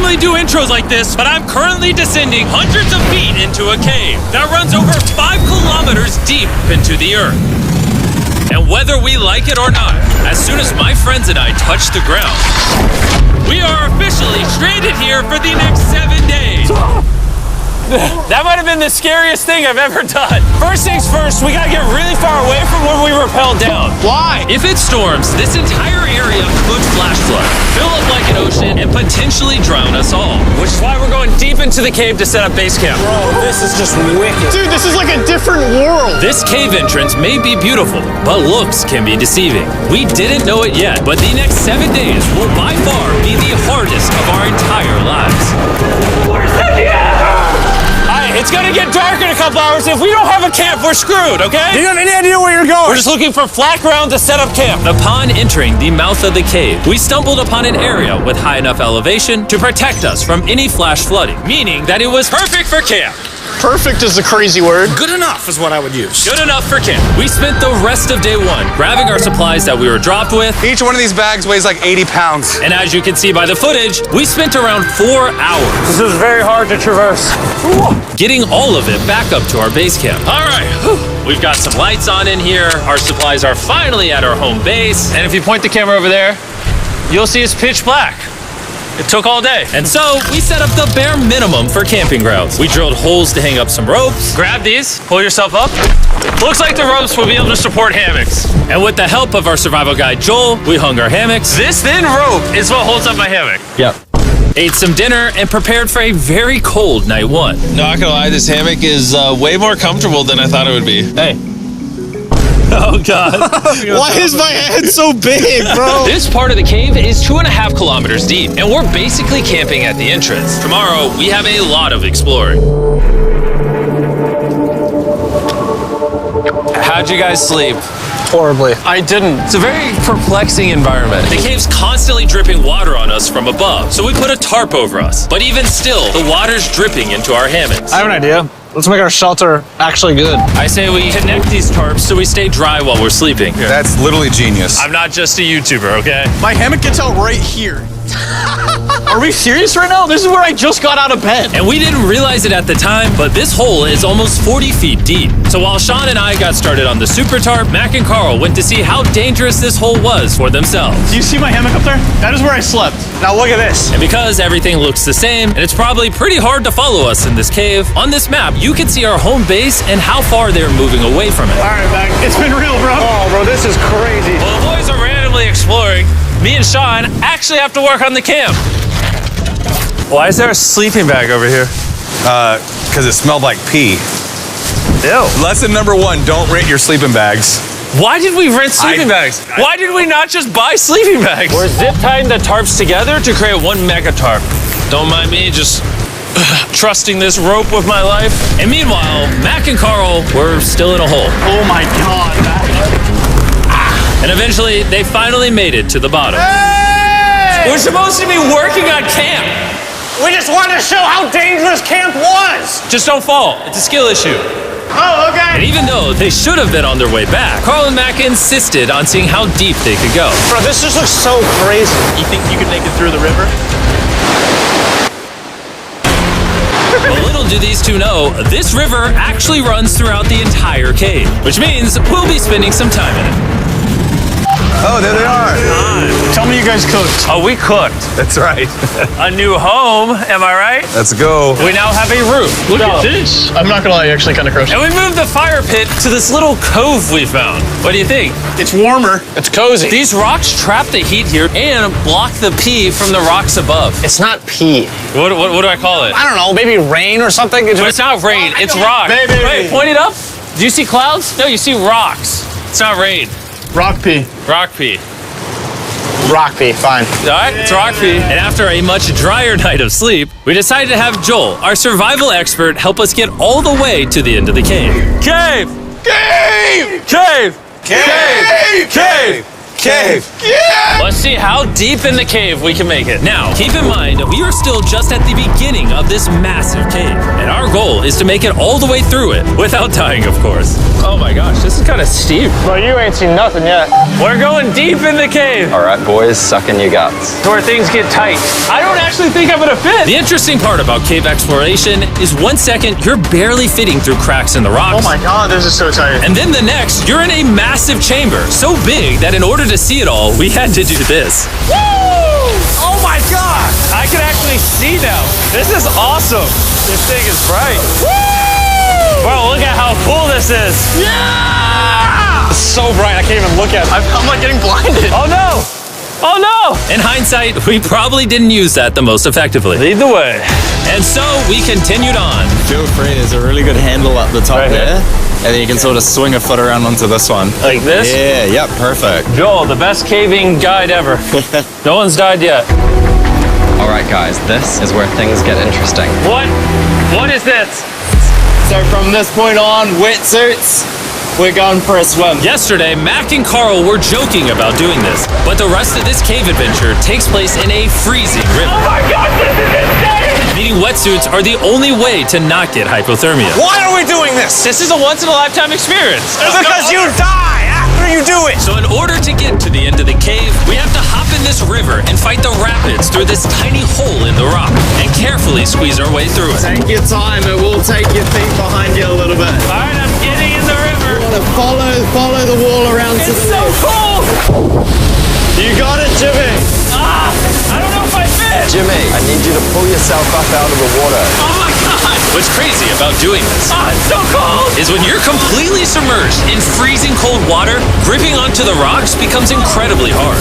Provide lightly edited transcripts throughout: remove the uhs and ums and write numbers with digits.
normally do intros like this, but I'm currently descending hundreds of feet into a cave that runs over 5 kilometers deep into the earth. And whether we like it or not, as soon as my friends and I touch the ground, we are officially stranded here for the next 7 days. That might have been the scariest thing I've ever done. First things first, we gotta get really far away from where we rappelled down. Why? If it storms, this entire area could flash flood, fill up like an ocean, and potentially drown us all. Which is why we're going deep into the cave to set up base camp. Bro, this is just wicked. Dude, this is like a different world. This cave entrance may be beautiful, but looks can be deceiving. We didn't know it yet, but the next 7 days will by far be the hardest of our entire lives. Where's the It's gonna get dark in a couple hours. If we don't have a camp, we're screwed, okay? Do you have any idea where you're going? We're just looking for flat ground to set up camp. Upon entering the mouth of the cave, we stumbled upon an area with high enough elevation to protect us from any flash flooding, meaning that it was perfect for camp. Perfect is a crazy word. Good enough is what I would use. Good enough for camp. We spent the rest of day one grabbing our supplies that we were dropped with. Each one of these bags weighs like 80 pounds. And as you can see by the footage, we spent around 4 hours. This is very hard to traverse. Getting all of it back up to our base camp. All right, we've got some lights on in here. Our supplies are finally at our home base. And if you point the camera over there, you'll see it's pitch black. It took all day. And so we set up the bare minimum for camping grounds. We drilled holes to hang up some ropes. Grab these, pull yourself up. Looks like the ropes will be able to support hammocks. And with the help of our survival guide, Joel, we hung our hammocks. This thin rope is what holds up my hammock. Yep. Ate some dinner and prepared for a very cold night one. Not gonna lie, this hammock is way more comfortable than I thought it would be. Hey. Oh, God. Why is my head so big, bro? This part of the cave is 2.5 kilometers deep, and we're basically camping at the entrance. Tomorrow, we have a lot of exploring. How'd you guys sleep? Horribly. I didn't. It's a very perplexing environment. The cave's constantly dripping water on us from above, so we put a tarp over us. But even still, the water's dripping into our hammocks. I have an idea. Let's make our shelter actually good. I say we connect these tarps so we stay dry while we're sleeping. That's literally genius. I'm not just a YouTuber, okay? My hammock gets out right here. Are we serious right now? This is where I just got out of bed. And we didn't realize it at the time, but this hole is almost 40 feet deep. So while Sean and I got started on the super tarp, Mac and Carl went to see how dangerous this hole was for themselves. Do you see my hammock up there? That is where I slept. Now look at this. And because everything looks the same, and it's probably pretty hard to follow us in this cave, on this map, you can see our home base and how far they're moving away from it. All right, Mac. It's been real, bro. Oh, bro, this is crazy. While the boys are randomly exploring, me and Sean actually have to work on the camp. Why is there a sleeping bag over here? Because it smelled like pee. Ew. Lesson number 1, don't rent your sleeping bags. Why did we rent sleeping bags? Why did we not just buy sleeping bags? We're zip tying the tarps together to create one mega tarp. Don't mind me just trusting this rope with my life. And meanwhile, Mac and Carl were still in a hole. Oh my God, Mac. And eventually, they finally made it to the bottom. Hey! We're supposed to be working on camp. We just wanted to show how dangerous camp was. Just don't fall. It's a skill issue. Oh, okay. And even though they should have been on their way back, Carl and Mac insisted on seeing how deep they could go. Bro, this just looks so crazy. You think you could make it through the river? But little do these two know, this river actually runs throughout the entire cave, which means we'll be spending some time in it. Oh, there they are. Tell me you guys cooked. Oh, we cooked. That's right. A new home, am I right? Let's go. We now have a roof. Look at this. I'm not gonna lie, you're actually kind of gross. And we moved the fire pit to this little cove we found. What do you think? It's warmer. It's cozy. These rocks trap the heat here and block the pee from the rocks above. It's not pee. What do I call it? I don't know, maybe rain or something. But it's not rain, it's rock. Baby. Wait, point it up. Do you see clouds? No, you see rocks. It's not rain. Rock pee. Rock pee. Rock pee, fine. All right, it's rock pee. And after a much drier night of sleep, we decided to have Joel, our survival expert, help us get all the way to the end of the cave. Cave! Cave! Cave! Cave! Cave! Cave! Yeah! Let's see how deep in the cave we can make it. Now, keep in mind, we are still just at the beginning of this massive cave, and our goal is to make it all the way through it, without dying, of course. Oh my gosh, this is kind of steep. Well, you ain't seen nothing yet. We're going deep in the cave. All right, boys, suck in your guts. To where things get tight. I don't actually think I'm gonna fit. The interesting part about cave exploration is 1 second you're barely fitting through cracks in the rocks. Oh my God, this is so tight. And then the next, you're in a massive chamber, so big that in order to see it all, we had to do this. Woo! Oh my God! I can actually see now. This is awesome. This thing is bright. Woo! Bro, look at how cool this is. Yeah! It's so bright, I can't even look at it. I'm like getting blinded. Oh no! Oh no! In hindsight, we probably didn't use that the most effectively. Lead the way. And so we continued on. Feel free, there's a really good handle up the top Right here? there. And then you can sort of swing a foot around onto this one. Like this? Yeah, yep, perfect. Joel, the best caving guide ever. No one's died yet. All right, guys, this is where things get interesting. What? What is this? So from this point on, wetsuits, we're going for a swim. Yesterday, Mac and Carl were joking about doing this, but the rest of this cave adventure takes place in a freezing river. Oh my God, this is insane! Needing wetsuits are the only way to not get hypothermia. Why are we doing this? This is a once-in-a-lifetime experience. Because you die after you do it. So in order to get to the end of the cave, we have to hop in this river and fight the rapids through this tiny hole in the rock and carefully squeeze our way through it. Take your time, it will take your feet behind you a little bit. All right, I'm getting in the river. Follow the wall around to It's the so left. cool. You got it, Jimmy. Ah, I don't know if I fit. Jimmy, I need you to pull yourself up out of the water. Oh my God. What's crazy about doing this Ah, it's so cold. is when you're completely submerged in freezing cold water, gripping onto the rocks becomes incredibly hard.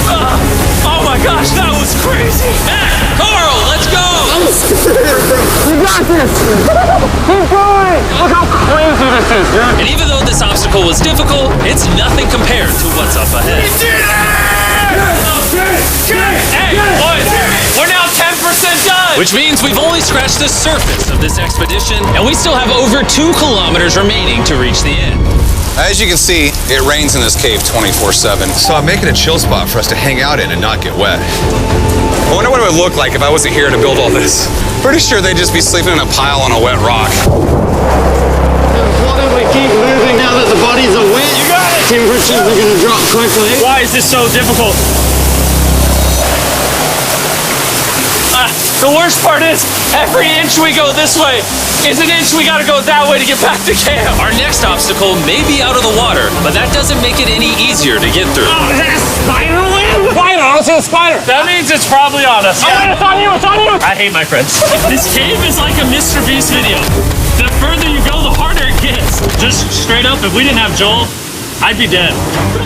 Oh my gosh, that was crazy. Mac, Carl, let's go! Look how crazy this is, dude. And even though this obstacle was difficult, it's nothing compared to what's up ahead. Hey, boys, we're now 10% done. Which means we've only scratched the surface of this expedition, and we still have over 2 kilometers remaining to reach the end. As you can see, it rains in this cave 24/7. So I'm making a chill spot for us to hang out in and not get wet. I wonder what it would look like if I wasn't here to build all this. Pretty sure they'd just be sleeping in a pile on a wet rock. Why don't we keep moving now that the bodies are wet? You got it. Temperatures are going to drop quickly. Why is this so difficult? The worst part is, every inch we go this way is an inch we gotta go that way to get back to camp. Our next obstacle may be out of the water, but that doesn't make it any easier to get through. Oh, is that a spider web? Spider, I don't see a spider. That means it's probably on us. Oh, it's on you, it's on you. I hate my friends. This cave is like a Mr. Beast video. The further you go, the harder it gets. Just straight up, if we didn't have Joel, I'd be dead.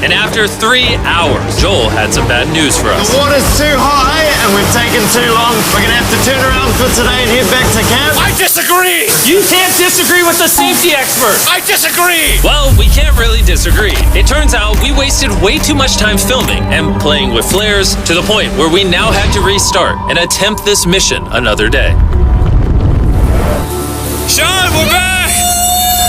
And after 3 hours, Joel had some bad news for us. The water's too high and we've taken too long. We're going to have to turn around for today and head back to camp. I disagree! You can't disagree with the safety expert. I disagree! Well, we can't really disagree. It turns out we wasted way too much time filming and playing with flares to the point where we now had to restart and attempt this mission another day. Sean, we're back!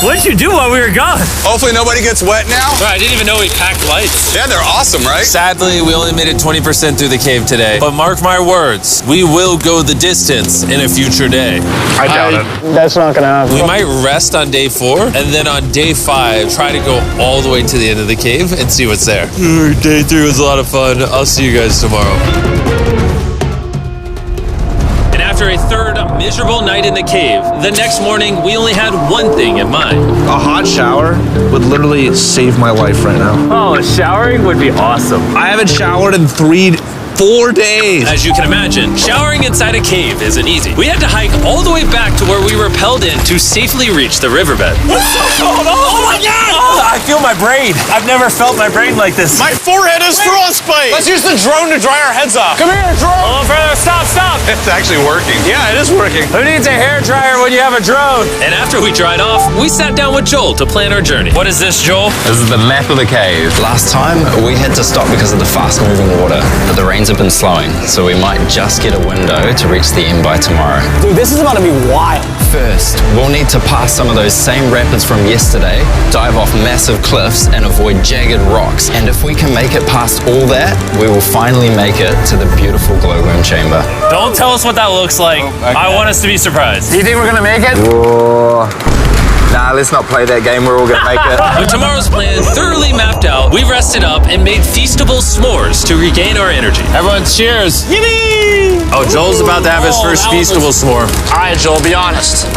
What did you do while we were gone? Hopefully nobody gets wet now. I didn't even know we packed lights. Yeah, they're awesome, right? Sadly, we only made it 20% through the cave today. But mark my words, we will go the distance in a future day. I doubt it. That's not gonna happen. We might rest on day 4, and then on day 5, try to go all the way to the end of the cave and see what's there. Day 3 was a lot of fun. I'll see you guys tomorrow. And after a third miserable night in the cave, the next morning we only had one thing in mind. A hot shower would literally save my life right now. Oh, showering would be awesome. I haven't showered in 4 days. As you can imagine, showering inside a cave isn't easy. We had to hike all the way back to where we rappelled in to safely reach the riverbed. Oh my God! I feel my brain. I've never felt my brain like this. My forehead is frostbite. Let's use the drone to dry our heads off. Come here, drone. A little further. Stop, stop. It's actually working. Yeah, it is working. Who needs a hair dryer when you have a drone? And after we dried off, we sat down with Joel to plan our journey. What is this, Joel? This is the map of the cave. Last time, we had to stop because of the fast-moving water, but the rains have been slowing, so we might just get a window to reach the end by tomorrow. Dude, this is about to be wild. First, we'll need to pass some of those same rapids from yesterday, dive off massive cliffs, and avoid jagged rocks. And if we can make it past all that, we will finally make it to the beautiful glowworm chamber. Don't tell us what that looks like. I want us to be surprised. Do you think we're gonna make it? Nah, let's not play that game. We're all gonna make it. With tomorrow's plan thoroughly mapped out, we rested up and made feastable s'mores to regain our energy. Everyone, cheers. Oh, Joel's about to have his first feastable s'more. All right, Joel, be honest.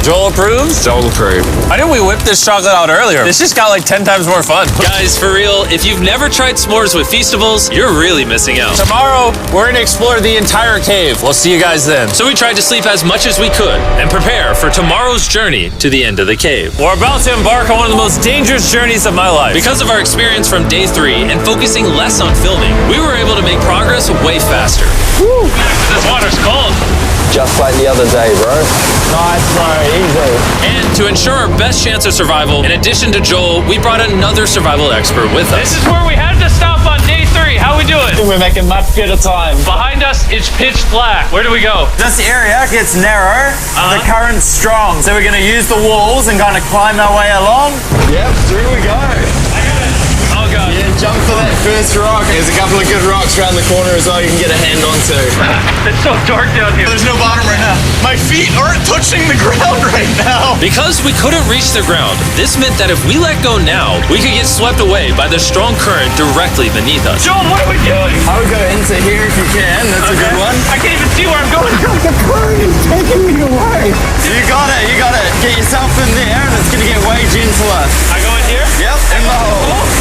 Joel approves? Joel approved. Why didn't we whip this chocolate out earlier? This just got like 10 times more fun. Guys, for real, if you've never tried s'mores with Feastables, you're really missing out. Tomorrow, we're gonna explore the entire cave. We'll see you guys then. So we tried to sleep as much as we could and prepare for tomorrow's journey to the end of the cave. We're about to embark on one of the most dangerous journeys of my life. Because of our experience from day 3 and focusing less on filming, we were able to make progress way faster. Woo! This water's cold. Just like the other day, bro. Nice, bro. Easy. And to ensure our best chance of survival, in addition to Joel, we brought another survival expert with us. This is where we had to stop on day 3. How we doing? We're making much good time. Behind us, it's pitch black. Where do we go? This area gets narrow, the current's strong, so we're going to use the walls and kind of climb our way along. Yep, through we go. Oh, God. Yeah, jump for that first rock. There's a couple of good rocks around the corner as well you can get a hand onto. It's so dark down here. There's no bottom right now. My feet aren't touching the ground right now. Because we couldn't reach the ground, this meant that if we let go now, we could get swept away by the strong current directly beneath us. Joel, what are we doing? I would go into here if you can. That's a good one. I can't even see where I'm going. The current is taking me away. You got it, you got it. Get yourself in there and it's going to get way gentler. I go in here? Yep, in the hole.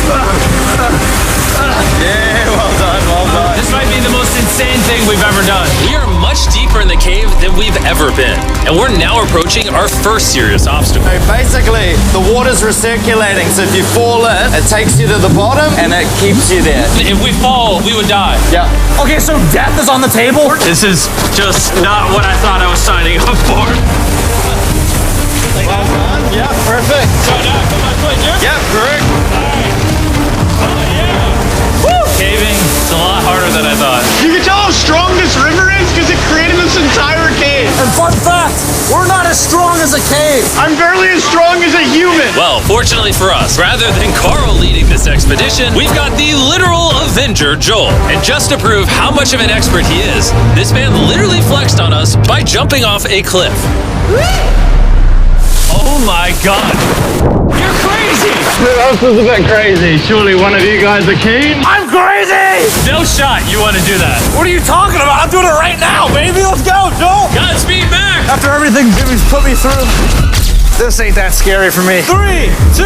Yeah, well done, well done. This might be the most insane thing we've ever done. We are much deeper in the cave than we've ever been, and we're now approaching our first serious obstacle. So basically, the water's recirculating, so if you fall in, it takes you to the bottom and it keeps you there. If we fall, we would die. Yeah. Okay, so death is on the table? This is just not what I thought I was signing up for. Well done. Yeah, perfect. So now I put my foot here? Yep, correct. Caving is a lot harder than I thought. You can tell how strong this river is because it created this entire cave. And fun fact, we're not as strong as a cave. I'm barely as strong as a human. Well, fortunately for us, rather than Carl leading this expedition, we've got the literal Avenger, Joel. And just to prove how much of an expert he is, this man literally flexed on us by jumping off a cliff. Oh my God. You're crazy. This is a bit crazy. Surely one of you guys are keen? I'm crazy! No shot you want to do that. What are you talking about? I'm doing it right now, baby. Let's go, Joel. Godspeed, Mac. After everything Jimmy's put me through, this ain't that scary for me. 3, 2, 1.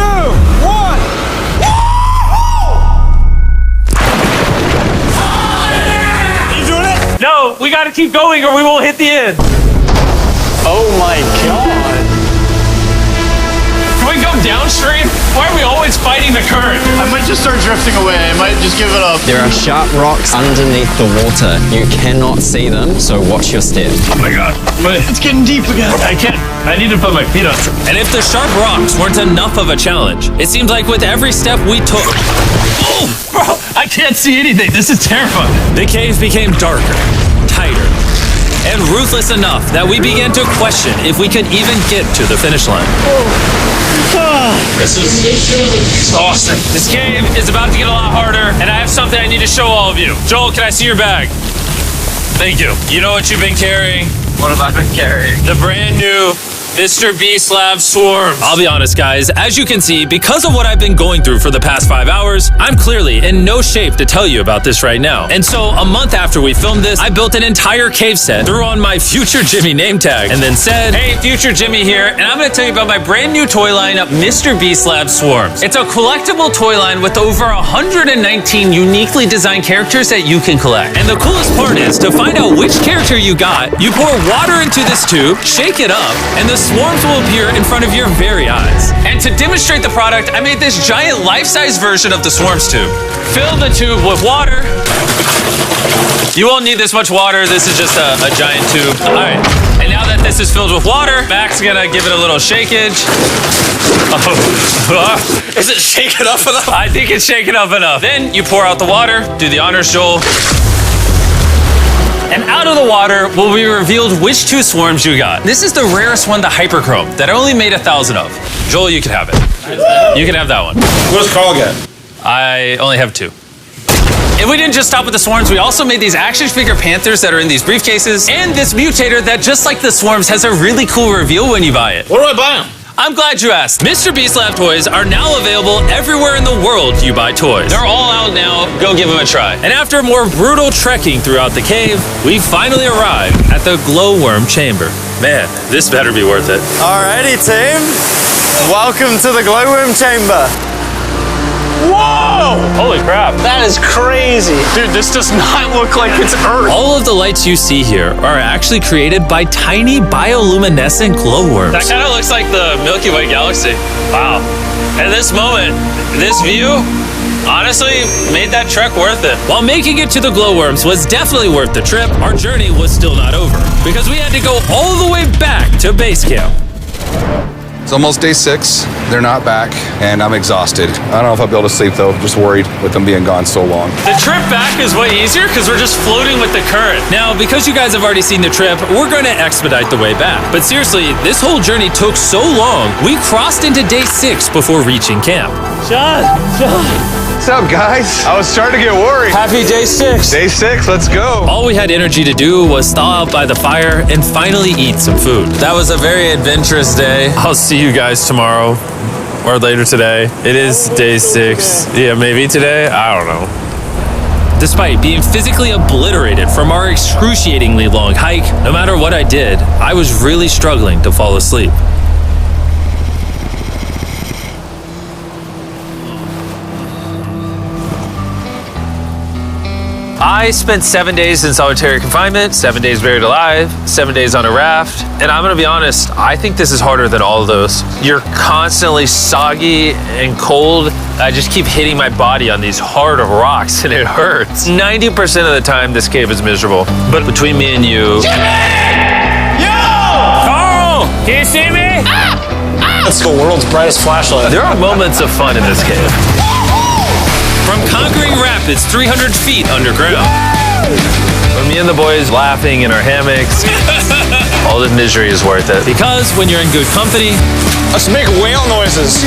You doing it? No, we got to keep going or we won't hit the end. Oh my God. Can we go downstream? Why are we always fighting the current? I might just start drifting away. I might just give it up. There are sharp rocks underneath the water. You cannot see them, so watch your step. Oh my God. It's getting deep again. I can't. I need to put my feet on. And if the sharp rocks weren't enough of a challenge, it seems like with every step we took... Oh, bro, I can't see anything. This is terrifying. The cave became darker, tighter, and ruthless enough that we began to question if we could even get to the finish line. This is exhausting. This cave is about to get a lot harder, and I have something I need to show all of you. Joel, can I see your bag? Thank you. You know what you've been carrying? What have I been carrying? The brand new Mr. Beast Lab Swarms. I'll be honest, guys. As you can see, because of what I've been going through for the past 5 hours, I'm clearly in no shape to tell you about this right now. And so, a month after we filmed this, I built an entire cave set, threw on my Future Jimmy name tag, and then said, hey, Future Jimmy here, and I'm going to tell you about my brand new toy line, Mr. Beast Lab Swarms. It's a collectible toy line with over 119 uniquely designed characters that you can collect. And the coolest part is, to find out which character you got, you pour water into this tube, shake it up, and the swarms will appear in front of your very eyes. And to demonstrate the product, I made this giant life-size version of the swarms tube. Fill the tube with water. You won't need this much water. This is just a giant tube. All right. And now that this is filled with water, Mac's gonna give it a little shakeage. Oh. Is it shaken up enough? I think it's shaken up enough. Then you pour out the water. Do the honors, Joel. And out of the water will be revealed which 2 swarms you got. This is the rarest one, the Hyperchrome, that I only made 1,000 of. Joel, you can have it. You can have that one. What does Carl get? I only have 2. And we didn't just stop with the swarms, we also made these action figure panthers that are in these briefcases, and this mutator that, just like the swarms, has a really cool reveal when you buy it. What do I buy him? I'm glad you asked. Mr. Beast Lab toys are now available everywhere in the world you buy toys. They're all out now. Go give them a try. And after more brutal trekking throughout the cave, we finally arrived at the glowworm chamber. Man, this better be worth it. Alrighty, team. Welcome to the glowworm chamber. Whoa! Holy crap. That is crazy. Dude, this does not look like it's Earth. All of the lights you see here are actually created by tiny bioluminescent glowworms. That kind of looks like the Milky Way galaxy. Wow. At this moment, this view honestly made that trek worth it. While making it to the glowworms was definitely worth the trip, our journey was still not over because we had to go all the way back to base camp. It's almost day 6. They're not back, and I'm exhausted. I don't know if I'll be able to sleep, though. I'm just worried with them being gone so long. The trip back is way easier because we're just floating with the current. Now, because you guys have already seen the trip, we're going to expedite the way back. But seriously, this whole journey took so long, we crossed into day 6 before reaching camp. John. What's up, guys? I was starting to get worried. Happy day 6. Day 6, let's go. All we had energy to do was thaw out by the fire and finally eat some food. That was a very adventurous day. I'll see you guys tomorrow or later today. It is day 6. Yeah, maybe today. I don't know. Despite being physically obliterated from our excruciatingly long hike, no matter what I did, I was really struggling to fall asleep. I spent 7 days in solitary confinement, 7 days buried alive, 7 days on a raft, and I'm gonna be honest, I think this is harder than all of those. You're constantly soggy and cold. I just keep hitting my body on these hard rocks and it hurts. 90% of the time, this cave is miserable. But between me and you... Carl! Can you see me? That's the world's brightest flashlight. There are moments of fun in this cave. From conquering rapids 300 feet underground. When me and the boys laughing in our hammocks, all the misery is worth it. Because when you're in good company, Let's make whale noises.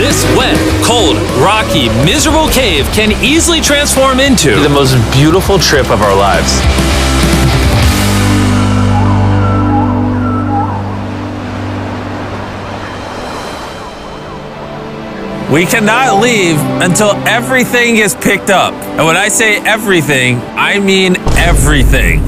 this wet, cold, rocky, miserable cave can easily transform into the most beautiful trip of our lives. We cannot leave until everything is picked up. And when I say everything, I mean everything.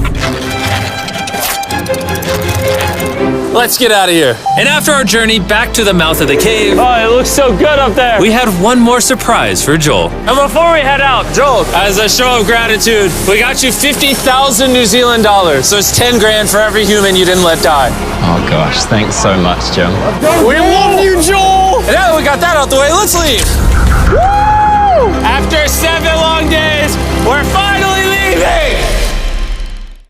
Let's get out of here. And after our journey back to the mouth of the cave, Oh, it looks so good up there. we had one more surprise for Joel. And before we head out, Joel, as a show of gratitude, we got you 50,000 New Zealand dollars. So it's 10 grand for every human you didn't let die. Oh gosh, thanks so much, Jim. We love you, Joel! And now that we got that out the way, let's leave. Woo! After 7 long days, we're finally leaving!